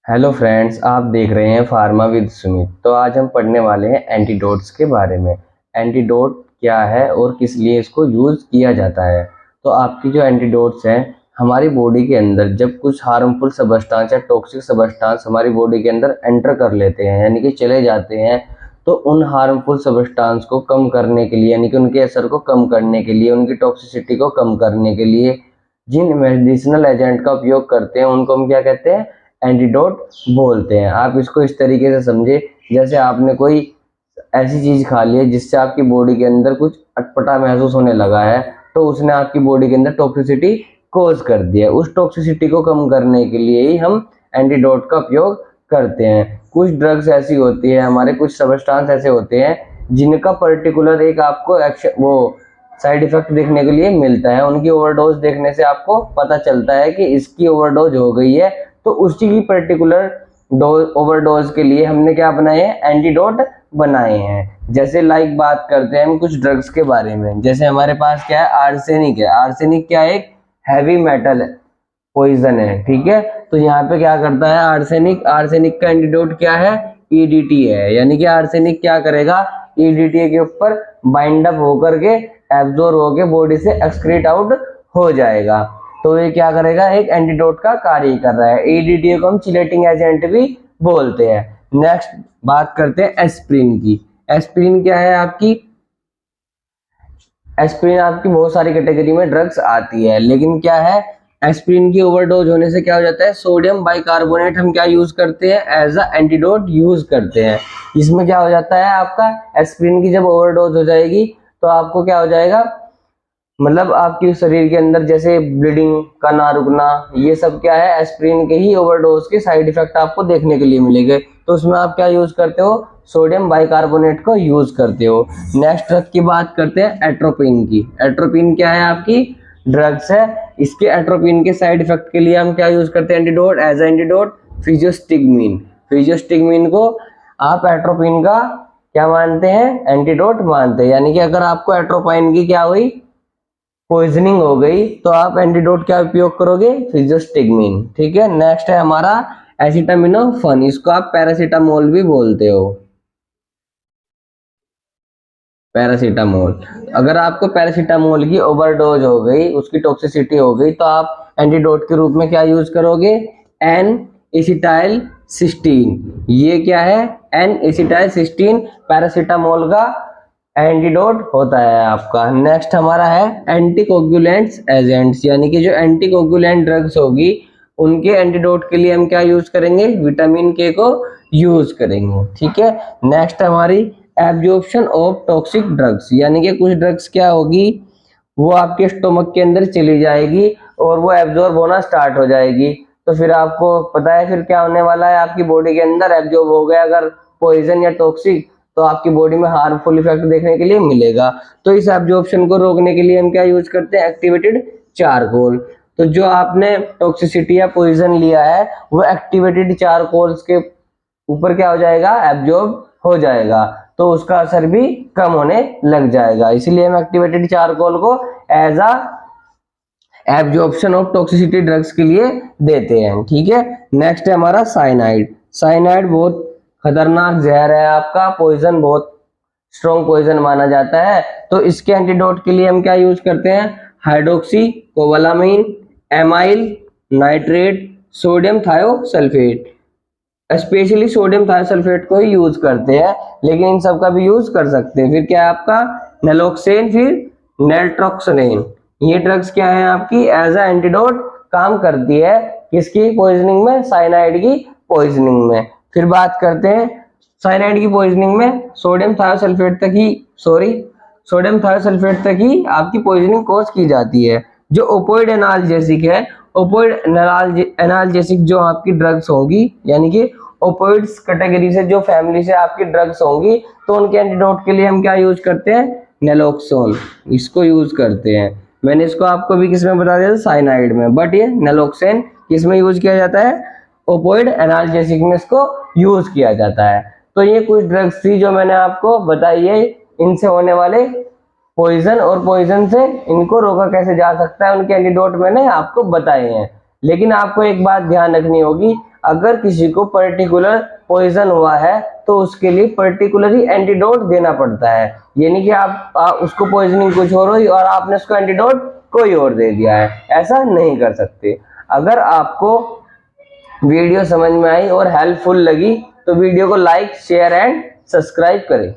Hello friends, आप देख रहे हैं फार्मा विद सुमित। तो आज हम पढ़ने वाले हैं एंटीडोट्स के बारे में। एंटीडोट क्या है और किस लिए इसको यूज़ किया जाता है। तो आपकी जो एंटीडोट्स हैं, हमारी बॉडी के अंदर जब कुछ हार्मफुल सबस्टांस या टॉक्सिक सबस्टांस हमारी बॉडी के अंदर एंटर कर लेते हैं, यानी कि चले जाते हैं, तो उन हार्मफुल सबस्टांस को कम करने के लिए, यानी कि उनके असर को कम करने के लिए, उनकी टॉक्सिसिटी को कम करने के लिए जिन मेडिसिनल एजेंट का उपयोग करते हैं उनको हम क्या कहते हैं? एंटीडोट बोलते हैं। आप इसको इस तरीके से समझे, जैसे आपने कोई ऐसी चीज खा ली है जिससे आपकी बॉडी के अंदर कुछ अटपटा महसूस होने लगा है, तो उसने आपकी बॉडी के अंदर टॉक्सिसिटी कोज कर दी है। उस टॉक्सिसिटी को कम करने के लिए ही हम एंटीडोट का उपयोग करते हैं। कुछ ड्रग्स ऐसी होती है, हमारे कुछ सब्सटेंस ऐसे होते हैं जिनका पर्टिकुलर एक आपको एक्शन वो साइड इफेक्ट देखने के लिए मिलता है। उनकी ओवरडोज देखने से आपको पता चलता है कि इसकी ओवरडोज हो गई है, तो उसी की पर्टिकुलर डोज ओवरडोज के लिए हमने क्या बनाए हैं? एंटीडोट बनाए हैं। जैसे बात करते हैं हम कुछ ड्रग्स के बारे में। जैसे हमारे पास क्या है? आर्सेनिक है। आर्सेनिक क्या है? एक हैवी मेटल है, पॉइजन है, ठीक है। तो यहाँ पे क्या करता है आर्सेनिक? आर्सेनिक का एंटीडोट क्या है? ईडीटी है। यानी कि आर्सेनिक क्या करेगा? ईडीटी के ऊपर बाइंड अप होकर के एब्जॉर्ब होकर बॉडी से एक्सक्रीट आउट हो जाएगा। तो ये क्या करेगा? एक एंटीडोट का कार्य कर रहा है। ईडीटी को हम चिलेटिंग एजेंट भी बोलते हैं। नेक्स्ट बात करते हैं एस्प्रिन की। एस्प्रिन क्या है आपकी? एस्प्रिन आपकी बहुत सारी कैटेगरी में ड्रग्स आती है, लेकिन क्या है, एस्प्रिन की ओवरडोज होने से क्या हो जाता है? सोडियम बाइकार्बोनेट हम क्या यूज करते हैं? एज अ एंटीडोट यूज करते हैं। इसमें क्या हो जाता है आपका? एस्प्रिन की जब ओवरडोज हो जाएगी तो आपको क्या हो जाएगा, मतलब आपके शरीर के अंदर जैसे ब्लीडिंग का ना रुकना, ये सब क्या है? एस्प्रिन के ही ओवरडोज के साइड इफेक्ट आपको देखने के लिए मिलेंगे। तो उसमें आप क्या यूज करते हो? सोडियम बाइकार्बोनेट को यूज करते हो। नेक्स्ट ड्रग की बात करते हैं एट्रोपिन की। एट्रोपिन क्या है आपकी? ड्रग्स है। इसके एट्रोपिन के साइड इफेक्ट के लिए हम क्या यूज करते हैं? Antidote, as antidote physostigmine. Physostigmine को आप एट्रोपिन का क्या मानते हैं? एंटीडोट मानते हैं। यानी कि अगर आपको एट्रोपाइन की क्या हुई? पॉइजनिंग हो गई, तो आप एंटीडोट क्या उपयोग करोगे? फिजियोस्टिगमिन, ठीक है। नेक्स्ट है हमारा एसिटामिनोफेन। इसको आप पैरासीटामोल भी बोलते हो। पैरासीटामोल, अगर आपको पैरासीटामोल की ओवरडोज हो गई, उसकी टॉक्सिसिटी हो गई, तो आप एंटीडोट के रूप में क्या यूज करोगे? N acetyl cysteine. ये क्या है? एन एसिटाइल सिस्टीन पैरासीटामोल का एंटीडोट होता है आपका। नेक्स्ट हमारा है एंटीकोगुलेंट्स एजेंट्स, यानी कि जो एंटीकोगुलेंट ड्रग्स होगी उनके एंटीडोट के लिए हम क्या यूज करेंगे? विटामिन के को यूज करेंगे, ठीक है। नेक्स्ट हमारी एब्जॉर्प्शन ऑफ टॉक्सिक ड्रग्स, यानी कि कुछ ड्रग्स क्या होगी, वो आपके स्टोमक के अंदर चली जाएगी और वो एब्जॉर्ब होना स्टार्ट हो जाएगी। तो फिर आपको पता है फिर क्या होने वाला है? आपकी बॉडी के अंदर एब्जॉर्ब हो गया अगर पॉइजन या टॉक्सिक, तो आपकी बॉडी में हार्मफुल इफेक्ट देखने के लिए मिलेगा। तो इस एब्जॉर्प्शन को रोकने के लिए हम क्या यूज करते हैं? Activated charcoal. तो जो आपने टॉक्सिसिटी या पॉइजन लिया है वो एक्टिवेटेड चारकोल्स के ऊपर क्या हो जाएगा? एब्जॉर्ब हो जाएगा, तो उसका असर भी कम होने लग जाएगा। इसलिए हम एक्टिवेटेड चारकोल को as a absorption of toxicity drugs के लिए देते हैं, ठीक है। नेक्स्ट है हमारा साइनाइड। साइनाइड बहुत खतरनाक जहर है आपका, पॉइजन, बहुत स्ट्रॉन्ग पॉइजन माना जाता है। तो इसके एंटीडोट के लिए हम क्या यूज करते हैं? Hydroxy cobalamin, amyl nitrate, sodium thiosulphate. Specially sodium thiosulphate को ही यूज करते हैं, लेकिन इन सब का भी यूज कर सकते हैं। फिर क्या है आपका? नेलोक्सेन, फिर नेल्ट्रोक्सोनेन। ये ड्रग्स क्या है आपकी? एज अ एंटीडोट काम करती है। किसकी पॉइजनिंग में? साइनाइड की पॉइजनिंग में। फिर बात करते हैं साइनाइड की पॉइजनिंग में सोडियम थायोसल्फेट तक ही सोडियम थायोसल्फेट तक ही आपकी पॉइजनिंग कॉज की जाती है। जो ओपोइड एनाल्जेसिक है, ओपोइड एनाल्जेसिक जो आपकी ड्रग्स होगी, यानी कि ओपोइड्स कैटेगरी से जो फैमिली से आपकी ड्रग्स होंगी, तो उनके एंटीडोट के लिए हम क्या यूज करते हैं? नेलोक्सोन, इसको यूज करते हैं। मैंने इसको आपको भी किस में बता दिया था? साइनाइड में। बट ये नेलोक्सेन किस में यूज किया जाता है? ओपोइड एनाल्जेसिक में इसको यूज किया जाता है। तो ये कुछ ड्रग्स थी जो मैंने आपको बताई है। इनसे होने वाले पॉइजन और पॉइजन से इनको रोका कैसे जा सकता है, उनके एंटीडोट मैंने आपको बताए हैं। लेकिन आपको एक बात ध्यान रखनी होगी, अगर किसी को पर्टिकुलर पॉइजन हुआ है तो उसके लिए पर्टिकुलर ही एंटीडोट देना पड़ता है। यानी कि आप उसको पॉइजनिंग कुछ और हुई और आपने उसको एंटीडोट कोई और दे दिया है, ऐसा नहीं कर सकते। अगर आपको वीडियो समझ में आई और हेल्पफुल लगी तो वीडियो को लाइक, शेयर एंड सब्सक्राइब करें।